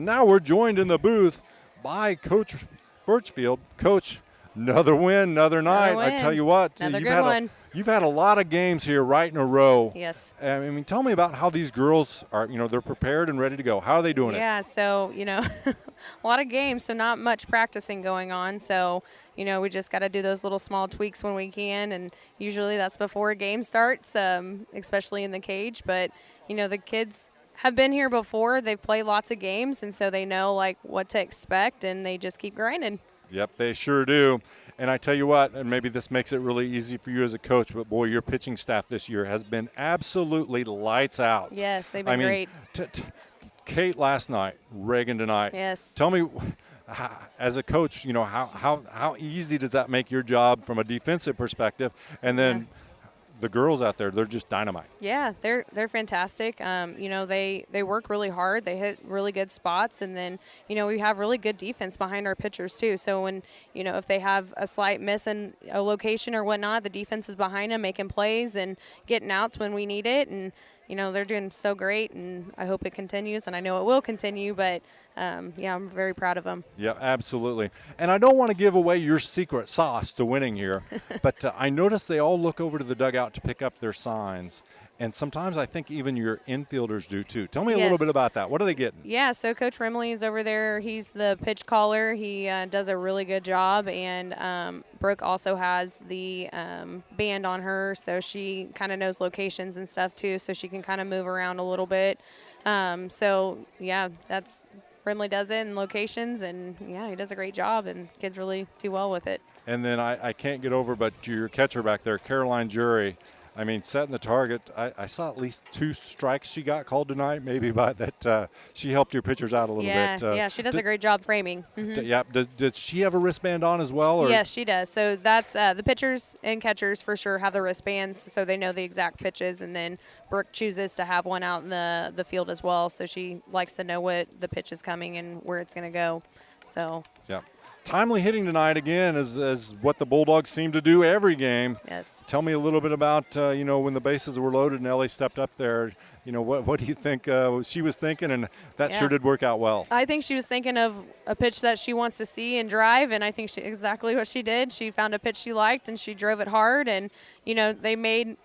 now we're joined in the booth by Coach Birchfield. Coach, another win, another night. I tell you what, you've had a lot of games here right in a row. Yes. I mean, tell me about how these girls are, they're prepared and ready to go. How are they doing it? Yeah, so, a lot of games, so not much practicing going on. So, we just got to do those little small tweaks when we can, and usually that's before a game starts, especially in the cage. But, the kids have been here before. They've played lots of games, and so they know, what to expect, and they just keep grinding. Yep, they sure do. And I tell you what, and maybe this makes it really easy for you as a coach, but, boy, your pitching staff this year has been absolutely lights out. Yes, they've been great. Kate last night, Reagan tonight. Yes. Tell me, as a coach, how easy does that make your job from a defensive perspective? And then the girls out there, they're just dynamite. Yeah, they're fantastic. They work really hard. They hit really good spots, and then we have really good defense behind our pitchers too. So when if they have a slight miss in a location or whatnot, the defense is behind them making plays and getting outs when we need it. And they're doing so great, and I hope it continues, and I know it will continue. But I'm very proud of them. Yeah, absolutely. And I don't want to give away your secret sauce to winning here, but I noticed they all look over to the dugout to pick up their signs. And sometimes I think even your infielders do too. Tell me a little bit about that. What are they getting? Yeah, so Coach Rimley is over there. He's the pitch caller. He does a really good job. And Brooke also has the band on her, so she kind of knows locations and stuff too, so she can kind of move around a little bit. That's Rimley does it in locations, and, he does a great job, and kids really do well with it. And then I can't get over, but your catcher back there, Caroline Jury, setting the target. I saw at least 2 strikes she got called tonight, maybe by that she helped your pitchers out a little bit. Yeah, she does a great job framing. Mm-hmm. Did she have a wristband on as well? Or? Yes, she does. So that's the pitchers and catchers for sure have the wristbands, so they know the exact pitches, and then Brooke chooses to have one out in the field as well, so she likes to know what the pitch is coming and where it's going to go. So. Yeah. Timely hitting tonight again is what the Bulldogs seem to do every game. Yes. Tell me a little bit about when the bases were loaded and Ellie stepped up there. What do you think she was thinking? And that sure did work out well. I think she was thinking of a pitch that she wants to see and drive, and I think exactly what she did. She found a pitch she liked and she drove it hard, and they made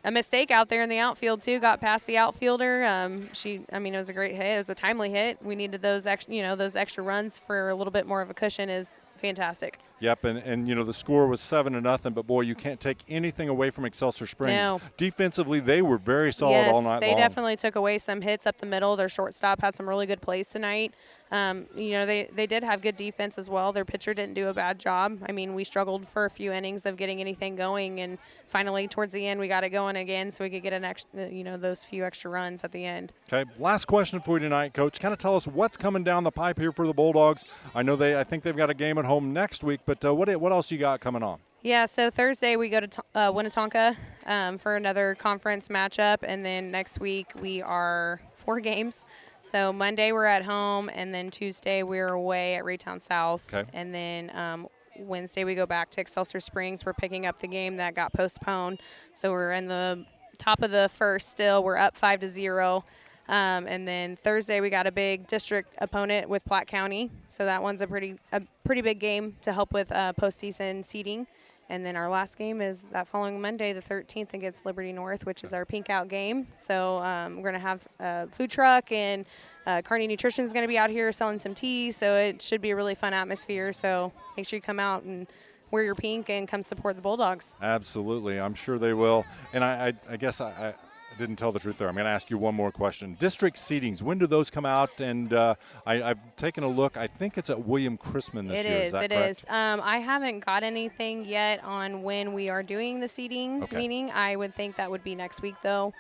a mistake out there in the outfield too. Got past the outfielder. It was a great hit. It was a timely hit. We needed those extra runs for a little bit more of a cushion. Is fantastic. Yep, and the score was 7-0. But boy, you can't take anything away from Excelsior Springs. No. Defensively, they were very solid all night long. Yes, they definitely took away some hits up the middle. Their shortstop had some really good plays tonight. They did have good defense as well. Their pitcher didn't do a bad job. We struggled for a few innings of getting anything going, and finally towards the end we got it going again so we could get an extra, those few extra runs at the end. Okay, last question for you tonight, Coach. Kind of tell us what's coming down the pipe here for the Bulldogs. I think they've got a game at home next week, but what else you got coming on? Yeah, so Thursday we go to Winnetonka for another conference matchup, and then next week we are 4 games. So Monday we're at home, and then Tuesday we're away at Raytown South. Okay. And then Wednesday we go back to Excelsior Springs. We're picking up the game that got postponed. So we're in the top of the first still. We're up 5-0. And then Thursday we got a big district opponent with Platte County. So that one's a pretty big game to help with postseason seeding. And then our last game is that following Monday, the 13th, against Liberty North, which is our pink out game. So we're going to have a food truck, and Kearney Nutrition is going to be out here selling some tea. So it should be a really fun atmosphere. So make sure you come out and wear your pink and come support the Bulldogs. Absolutely. I'm sure they will. And I guess I didn't tell the truth there. I'm going to ask you one more question. District seedings, when do those come out? And I've taken a look. I think it's at William Chrisman this year. Is that correct? It is. I haven't got anything yet on when we are doing the seeding meeting. I would think that would be next week, though,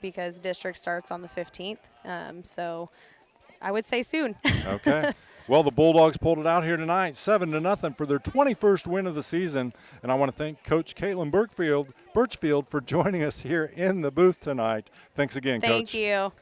because district starts on the 15th. So I would say soon. Okay. Well, the Bulldogs pulled it out here tonight, 7-0 for their 21st win of the season. And I want to thank Coach Caitlin Birchfield for joining us here in the booth tonight. Thanks again, Coach. Thank you.